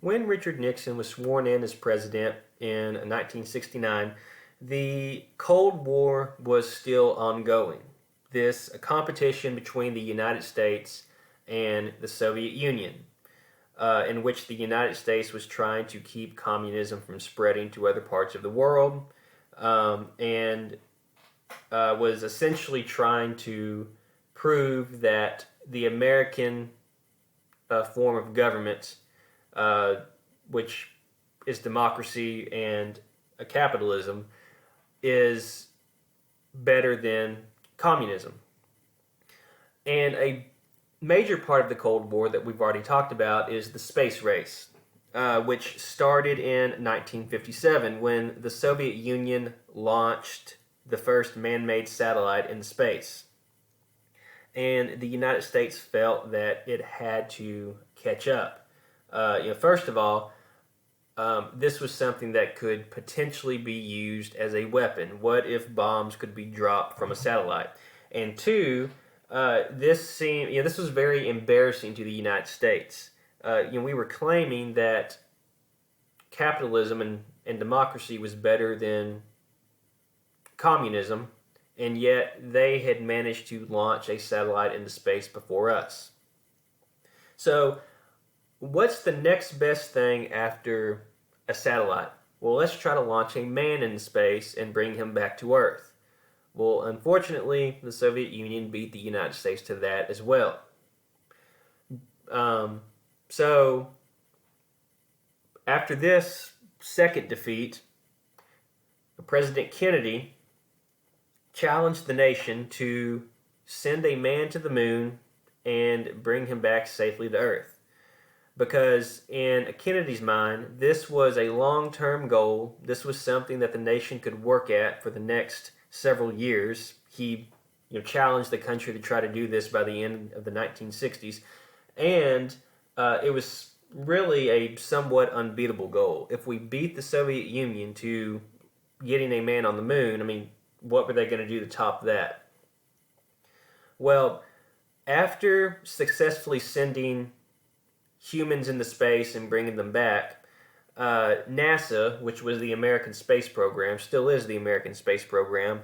when Richard Nixon was sworn in as president in 1969, the Cold War was still ongoing. This a competition between the United States and the Soviet Union, in which the United States was trying to keep communism from spreading to other parts of the world, and was essentially trying to prove that the American form of government, which is democracy and a capitalism, is better than communism. And a major part of the Cold War that we've already talked about is the space race, which started in 1957 when the Soviet Union launched the first man-made satellite into space. And the United States felt that it had to catch up. First of all, this was something that could potentially be used as a weapon. What if bombs could be dropped from a satellite? And two, this was very embarrassing to the United States. We were claiming that capitalism and democracy was better than communism, and yet they had managed to launch a satellite into space before us. So, what's the next best thing after a satellite? Well, let's try to launch a man into space and bring him back to Earth. Well, unfortunately, the Soviet Union beat the United States to that as well. So, after this second defeat, President Kennedy challenged the nation to send a man to the moon and bring him back safely to Earth. Because in Kennedy's mind, this was a long-term goal. This was something that the nation could work at for the next several years. He challenged the country to try to do this by the end of the 1960s. And it was really a somewhat unbeatable goal. If we beat the Soviet Union to getting a man on the moon, what were they going to do to top that? Well, after successfully sending humans into space and bringing them back, NASA, which was the American space program, still is the American space program,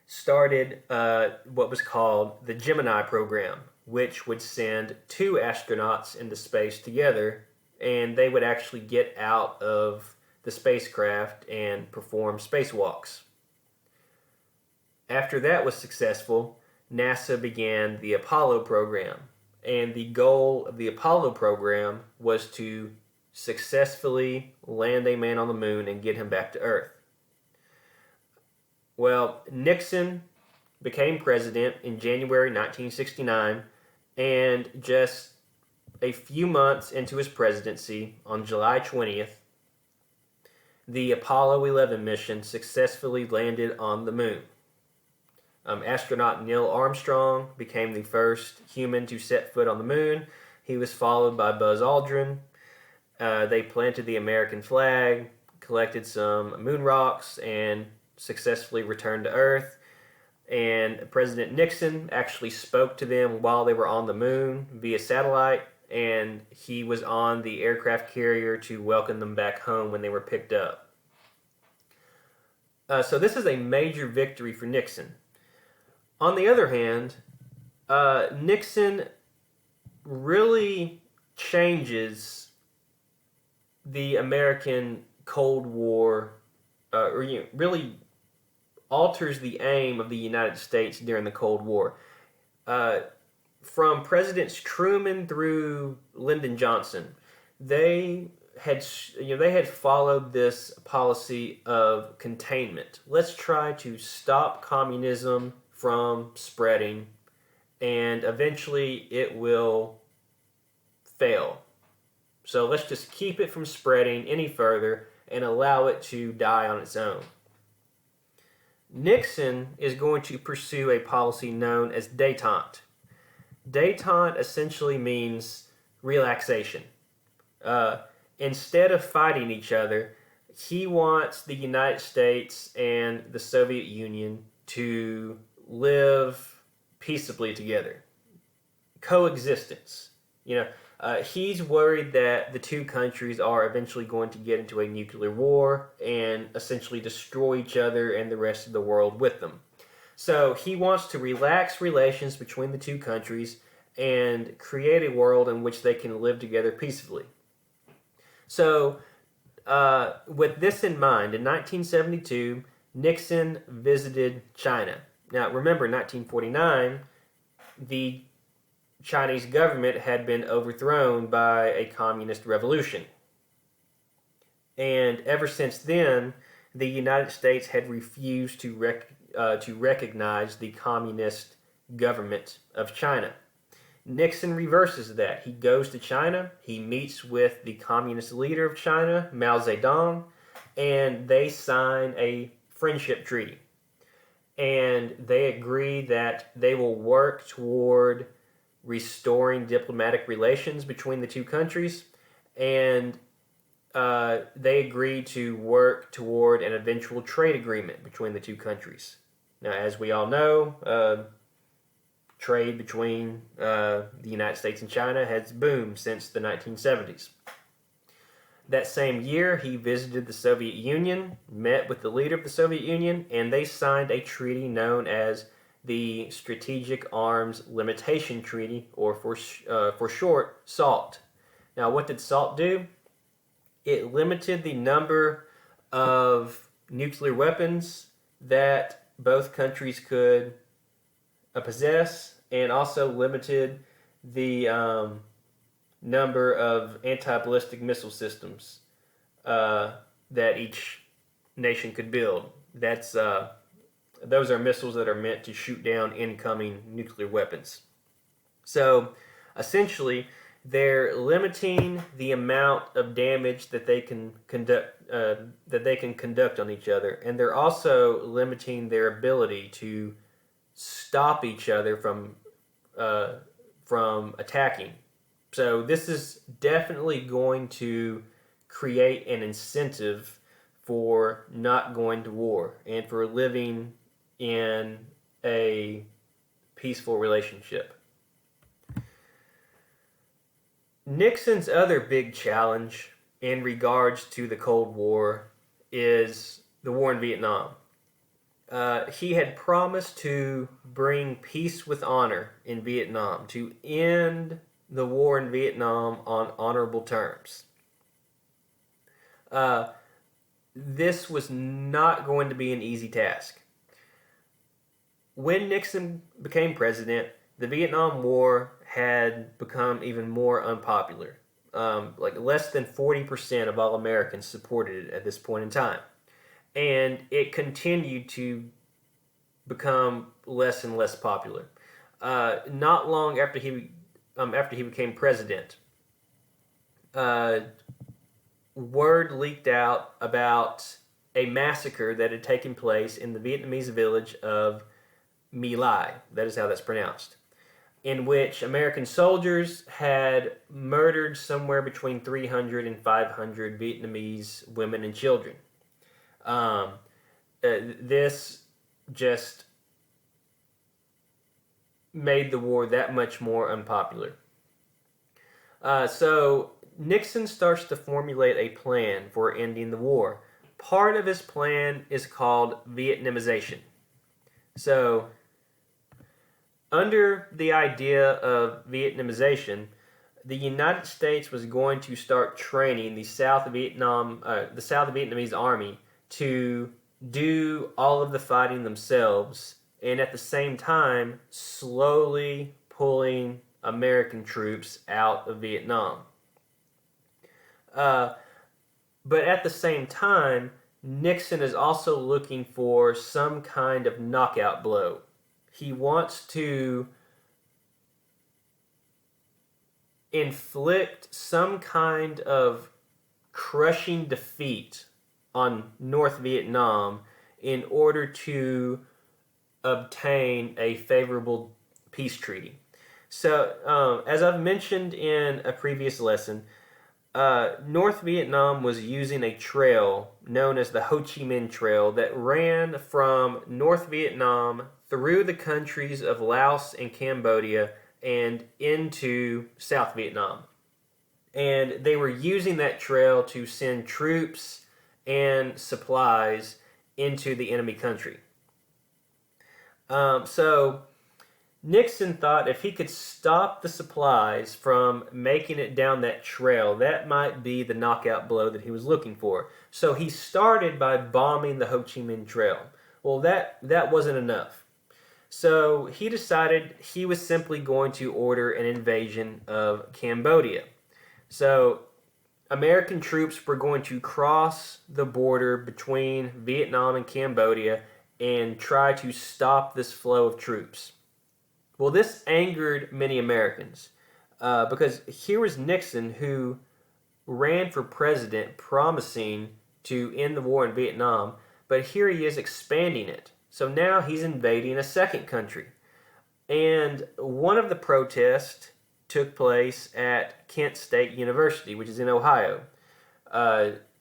started what was called the Gemini program, which would send two astronauts into space together, and they would actually get out of the spacecraft and perform spacewalks. After that was successful, NASA began the Apollo program, and the goal of the Apollo program was to successfully land a man on the moon and get him back to Earth. Well, Nixon became president in January 1969, and just a few months into his presidency, on July 20th, the Apollo 11 mission successfully landed on the moon. Astronaut Neil Armstrong became the first human to set foot on the moon. He was followed by Buzz Aldrin. They planted the American flag, collected some moon rocks, and successfully returned to Earth. And President Nixon actually spoke to them while they were on the moon via satellite, and he was on the aircraft carrier to welcome them back home when they were picked up. So this is a major victory for Nixon. On the other hand, Nixon really changes the American Cold War, really alters the aim of the United States during the Cold War. From Presidents Truman through Lyndon Johnson, they had followed this policy of containment. Let's try to stop communism from spreading, and eventually it will fail. So let's just keep it from spreading any further and allow it to die on its own. Nixon is going to pursue a policy known as détente. Détente essentially means relaxation. Instead of fighting each other, he wants the United States and the Soviet Union to live peaceably together. Coexistence. He's worried that the two countries are eventually going to get into a nuclear war and essentially destroy each other and the rest of the world with them. So he wants to relax relations between the two countries and create a world in which they can live together peacefully. So, with this in mind, in 1972, Nixon visited China. Now, remember, in 1949, the Chinese government had been overthrown by a communist revolution. And ever since then, the United States had refused to recognize the communist government of China. Nixon reverses that. He goes to China, he meets with the communist leader of China, Mao Zedong, and they sign a friendship treaty. And they agree that they will work toward restoring diplomatic relations between the two countries, and they agreed to work toward an eventual trade agreement between the two countries. Now, as we all know, trade between the United States and China has boomed since the 1970s. That same year, he visited the Soviet Union, met with the leader of the Soviet Union, and they signed a treaty known as the Strategic Arms Limitation Treaty, or for short, SALT. Now, what did SALT do? It limited the number of nuclear weapons that both countries could possess, and also limited the number of anti-ballistic missile systems that each nation could build. Those are missiles that are meant to shoot down incoming nuclear weapons. So, essentially, they're limiting the amount of damage that they can conduct on each other, and they're also limiting their ability to stop each other from attacking. So this is definitely going to create an incentive for not going to war and for living in a peaceful relationship. Nixon's other big challenge in regards to the Cold War is the war in Vietnam. He had promised to bring peace with honor in Vietnam, to end the war in Vietnam on honorable terms. This was not going to be an easy task. When Nixon became president, the Vietnam War had become even more unpopular. Less than 40% of all Americans supported it at this point in time. And it continued to become less and less popular. Not long after he became president, word leaked out about a massacre that had taken place in the Vietnamese village of My Lai, that is how that's pronounced, in which American soldiers had murdered somewhere between 300 and 500 Vietnamese women and children. This just made the war that much more unpopular. So Nixon starts to formulate a plan for ending the war. Part of his plan is called Vietnamization. So, under the idea of Vietnamization, the United States was going to start training the South Vietnamese army to do all of the fighting themselves, and at the same time, slowly pulling American troops out of Vietnam. But at the same time, Nixon is also looking for some kind of knockout blow. He wants to inflict some kind of crushing defeat on North Vietnam in order to obtain a favorable peace treaty. So, as I've mentioned in a previous lesson, North Vietnam was using a trail known as the Ho Chi Minh Trail that ran from North Vietnam through the countries of Laos and Cambodia and into South Vietnam. and they were using that trail to send troops and supplies into the enemy country. So Nixon thought if he could stop the supplies from making it down that trail, that might be the knockout blow that he was looking for. So he started by bombing the Ho Chi Minh Trail. Well, that wasn't enough. So he decided he was simply going to order an invasion of Cambodia. So American troops were going to cross the border between Vietnam and Cambodia and try to stop this flow of troops. Well, this angered many Americans because here was Nixon, who ran for president promising to end the war in Vietnam, but here he is expanding it. So now he's invading a second country. And one of the protests took place at Kent State University, which is in Ohio.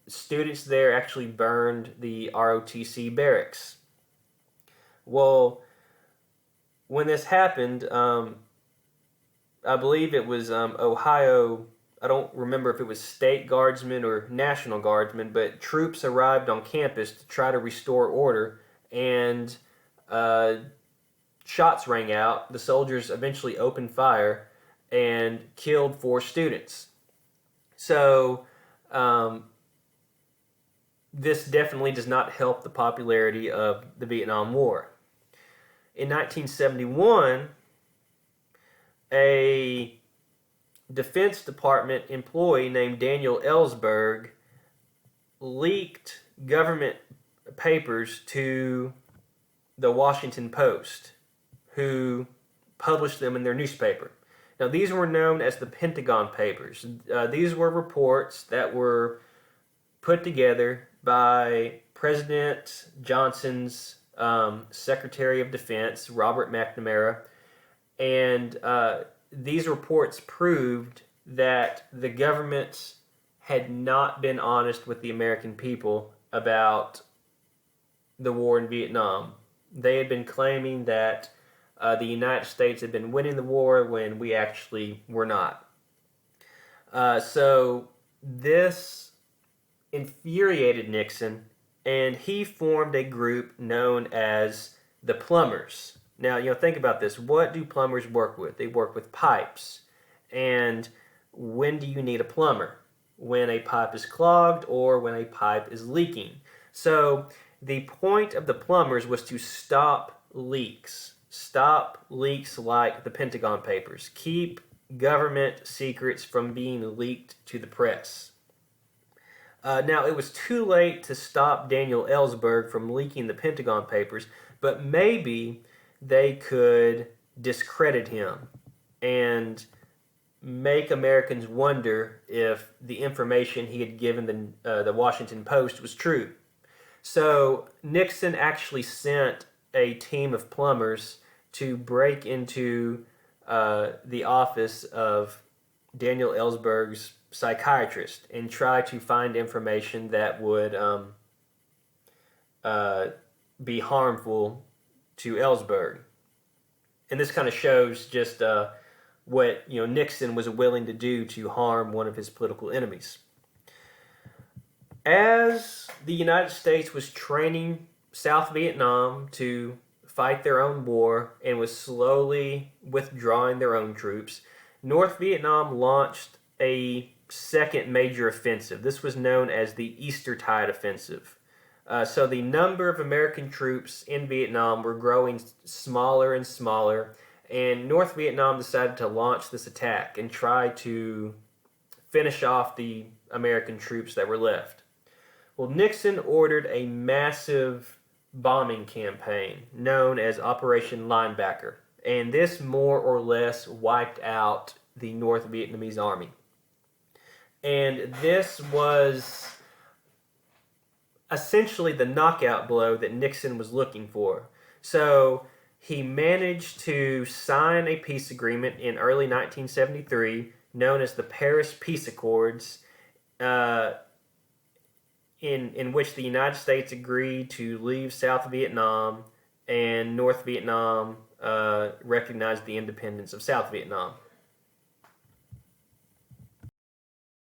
Students there actually burned the ROTC barracks. Well, when this happened, I believe it was Ohio, I don't remember if it was state guardsmen or national guardsmen, but troops arrived on campus to try to restore order, and shots rang out. The soldiers eventually opened fire and killed 4 students. So this definitely does not help the popularity of the Vietnam War. In 1971, a Defense Department employee named Daniel Ellsberg leaked government papers to the Washington Post, who published them in their newspaper. Now, these were known as the Pentagon Papers. These were reports that were put together by President Johnson's Secretary of Defense, Robert McNamara, and these reports proved that the government had not been honest with the American people about the war in Vietnam. They had been claiming that the United States had been winning the war when we actually were not. So this infuriated Nixon, and he formed a group known as the Plumbers. Now, think about this. What do plumbers work with? They work with pipes. And when do you need a plumber? When a pipe is clogged or when a pipe is leaking. So the point of the plumbers was to stop leaks. Stop leaks like the Pentagon Papers. Keep government secrets from being leaked to the press. Now, it was too late to stop Daniel Ellsberg from leaking the Pentagon Papers, but maybe they could discredit him and make Americans wonder if the information he had given the Washington Post was true. So Nixon actually sent a team of plumbers to break into the office of Daniel Ellsberg's psychiatrist and try to find information that would be harmful to Ellsberg. And this kind of shows just what Nixon was willing to do to harm one of his political enemies. As the United States was training South Vietnam to fight their own war and was slowly withdrawing their own troops, North Vietnam launched a second major offensive. This was known as the Eastertide Offensive. So the number of American troops in Vietnam were growing smaller and smaller, and North Vietnam decided to launch this attack and try to finish off the American troops that were left. Well, Nixon ordered a massive bombing campaign known as Operation Linebacker, and this more or less wiped out the North Vietnamese army. And this was essentially the knockout blow that Nixon was looking for. So he managed to sign a peace agreement in early 1973 known as the Paris Peace Accords, in which the United States agreed to leave South Vietnam and North Vietnam recognized the independence of South Vietnam.